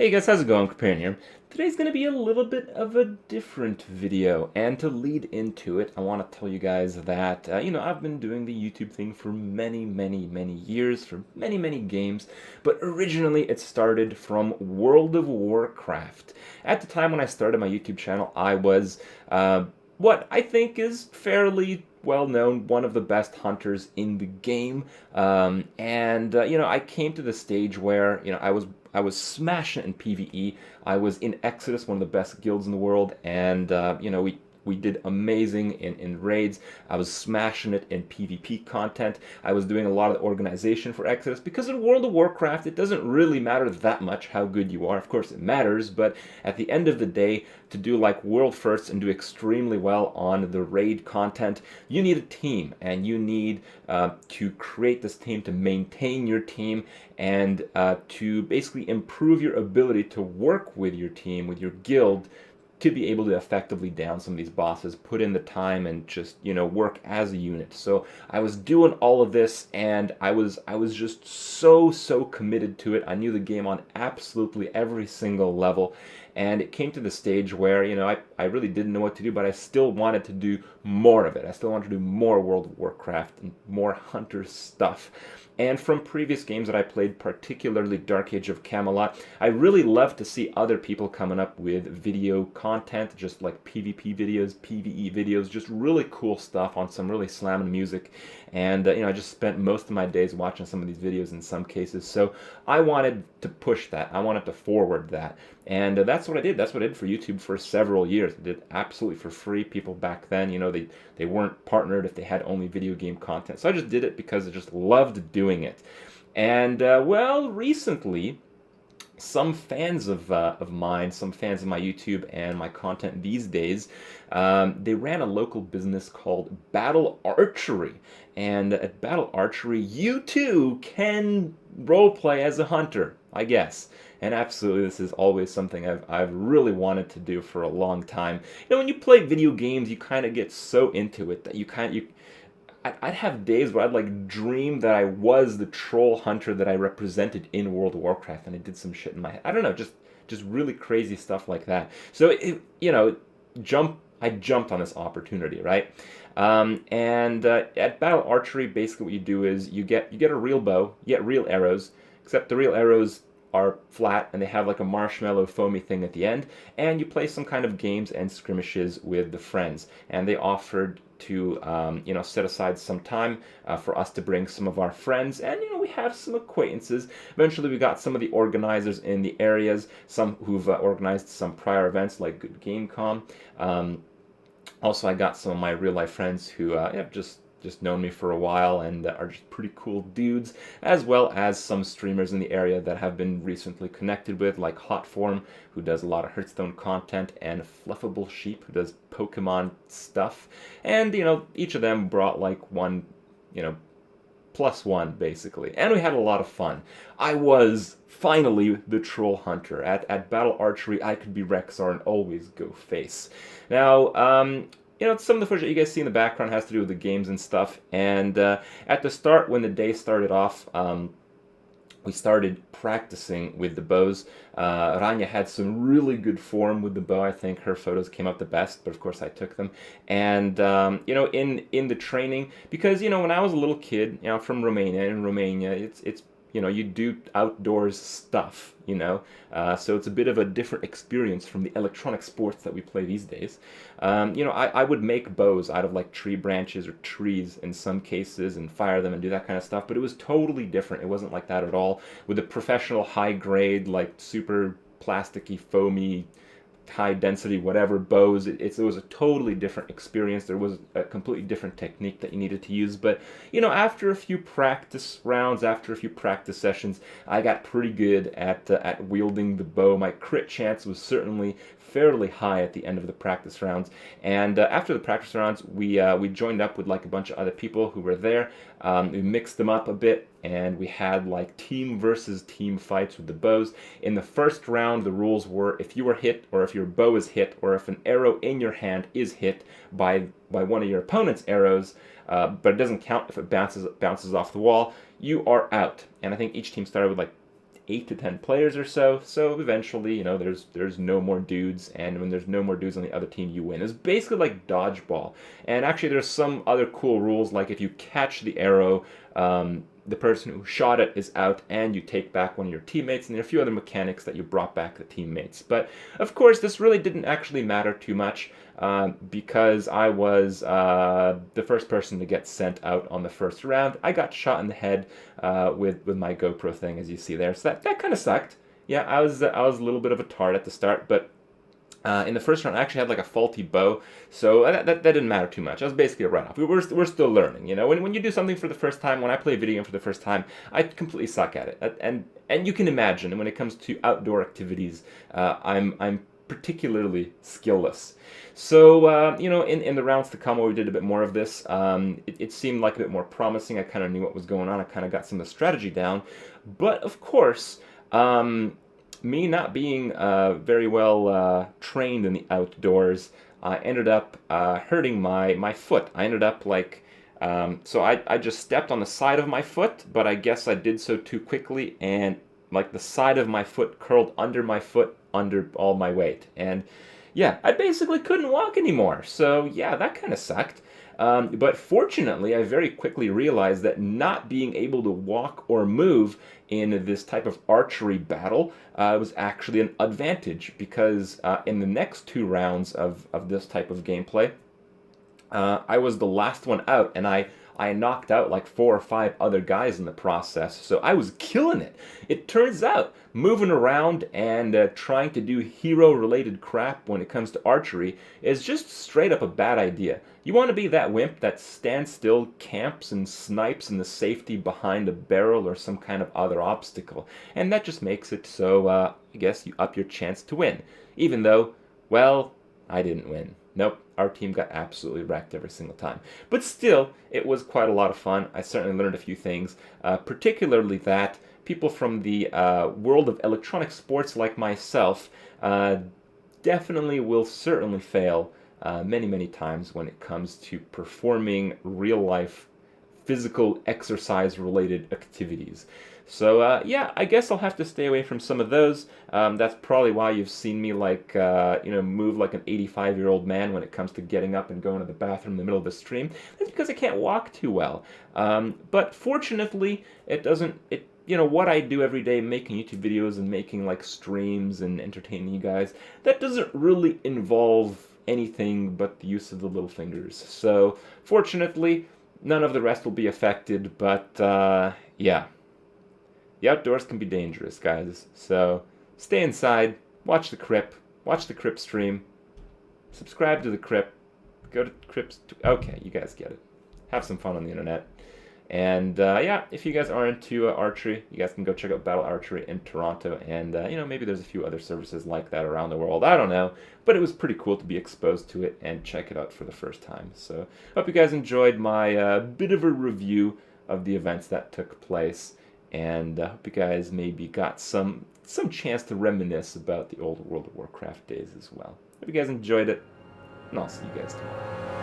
Hey guys, how's it going? Kripp here. Today's going to be a little bit of a different video, and to lead into it, I want to tell you guys that, I've been doing the YouTube thing for many years, for many games, but originally it started from World of Warcraft. At the time when I started my YouTube channel, I was what I think is fairly well known, one of the best hunters in the game. I came to the stage where I was smashing it in PvE. I was in Exodus, one of the best guilds in the world, and we did amazing in raids. I was smashing it in PvP content. I was doing a lot of the organization for Exodus because in World of Warcraft, it doesn't really matter that much how good you are. Of course, it matters, but at the end of the day, to do like world firsts and do extremely well on the raid content, you need a team, and you need to create this team, to maintain your team, and to basically improve your ability to work with your team, with your guild, to be able to effectively down some of these bosses, put in the time, and just work as a unit. So I was doing all of this, and I was just so committed to it. I knew the game on absolutely every single level, and it came to the stage where I really didn't know what to do, but I still wanted to do more of it. I still wanted to do more World of Warcraft and more Hunter stuff. And from previous games that I played, particularly Dark Age of Camelot, I really love to see other people coming up with video content, just like PvP videos, PvE videos, just really cool stuff on some really slamming music. And I just spent most of my days watching some of these videos in some cases. So I wanted to push that. I wanted to forward that. And that's what I did. That's what I did for YouTube for several years. I did absolutely for free. People back then, they weren't partnered if they had only video game content. So I just did it because I just loved doing it. And recently, some fans of mine, some fans of my YouTube and my content these days, they ran a local business called Battle Archery. And at Battle Archery, you too can roleplay as a hunter, I guess. And absolutely, this is always something I've really wanted to do for a long time. When you play video games, you kind of get so into it that I'd have days where I'd like dream that I was the troll hunter that I represented in World of Warcraft, and I did some shit in my head. I don't know, just really crazy stuff like that. So I jumped on this opportunity, right? At Battle Archery, basically what you do is you get a real bow, you get real arrows, except the real arrows are flat and they have like a marshmallow foamy thing at the end, and you play some kind of games and skirmishes with the friends. And they offered to set aside some time for us to bring some of our friends, and we have some acquaintances. Eventually we got some of the organizers in the areas, some who've organized some prior events like Good Gamecom. Also, I got some of my real life friends who have just known me for a while and are just pretty cool dudes, as well as some streamers in the area that have been recently connected with, like Hotform, who does a lot of Hearthstone content, and Fluffable Sheep, who does Pokemon stuff. And, each of them brought like one, plus one, basically. And we had a lot of fun. I was finally the troll hunter. At Battle Archery, I could be Rexar and always go face. Now, some of the footage that you guys see in the background has to do with the games and stuff. And at the start, when the day started off, we started practicing with the bows. Rania had some really good form with the bow. I think her photos came out the best, but of course I took them. And in the training, because when I was a little kid, from Romania, in Romania, it's you do outdoors stuff, so it's a bit of a different experience from the electronic sports that we play these days. I would make bows out of like tree branches or trees in some cases and fire them and do that kind of stuff, but it was totally different. It wasn't like that at all. With the professional high grade, like super plasticky, foamy, high density whatever bows, it was a totally different experience. There was a completely different technique that you needed to use, but after a few practice rounds, after a few practice sessions, I got pretty good at wielding the bow. My crit chance was certainly fairly high at the end of the practice rounds, and after the practice rounds, we joined up with like a bunch of other people who were there. We mixed them up a bit, and we had like team versus team fights with the bows. In the first round, the rules were if you were hit, or if your bow is hit, or if an arrow in your hand is hit by one of your opponent's arrows, but it doesn't count if it bounces off the wall, you are out. And I think each team started with like 8 to 10 players or so. So eventually, you know, there's no more dudes, and when there's no more dudes on the other team, you win. It's basically like dodgeball. And actually, there's some other cool rules, like if you catch the arrow, the person who shot it is out, and you take back one of your teammates, and there are a few other mechanics that you brought back the teammates. But of course, this really didn't actually matter too much, because I was the first person to get sent out on the first round. I got shot in the head with my GoPro thing, as you see there. So that kind of sucked. Yeah, I was a little bit of a tart at the start, but in the first round, I actually had like a faulty bow, so that didn't matter too much. I was basically a write-off. We're still learning, you know. When you do something for the first time, when I play a video game for the first time, I completely suck at it. And you can imagine, when it comes to outdoor activities, I'm particularly skillless. So, you know, in the rounds to come where we did a bit more of this, it seemed like a bit more promising. I kind of knew what was going on. I kind of got some of the strategy down. But, of course, me not being very well trained in the outdoors, I ended up hurting my foot. I ended up like, so I just stepped on the side of my foot, but I guess I did so too quickly, and like the side of my foot curled under my foot under all my weight. And yeah, I basically couldn't walk anymore. So yeah, that kind of sucked. But fortunately, I very quickly realized that not being able to walk or move in this type of archery battle was actually an advantage, because in the next 2 rounds of this type of gameplay, I was the last one out, and I knocked out like 4 or 5 other guys in the process, so I was killing it. It turns out moving around and trying to do hero-related crap when it comes to archery is just straight up a bad idea. You want to be that wimp that stands still, camps, and snipes in the safety behind a barrel or some kind of other obstacle, and that just makes it so, I guess, you up your chance to win. Even though, well, I didn't win. Nope, our team got absolutely wrecked every single time. But still, it was quite a lot of fun. I certainly learned a few things, particularly that people from the world of electronic sports like myself definitely will certainly fail many, many times when it comes to performing real-life physical exercise-related activities. So yeah, I guess I'll have to stay away from some of those. That's probably why you've seen me like move like an 85-year-old man when it comes to getting up and going to the bathroom in the middle of the stream. That's because I can't walk too well. But fortunately, it doesn't. What I do every day, making YouTube videos and making like streams and entertaining you guys, that doesn't really involve anything but the use of the little fingers. So fortunately, none of the rest will be affected. But yeah. The outdoors can be dangerous, guys. So stay inside, watch the Kripp stream, subscribe to the Kripp, go to Kripp's. Okay, you guys get it. Have some fun on the internet. And yeah, if you guys are into archery, you guys can go check out Battle Archery in Toronto. And maybe there's a few other services like that around the world. I don't know, but it was pretty cool to be exposed to it and check it out for the first time. So hope you guys enjoyed my bit of a review of the events that took place. And I hope you guys maybe got some chance to reminisce about the old World of Warcraft days as well. Hope you guys enjoyed it, and I'll see you guys tomorrow.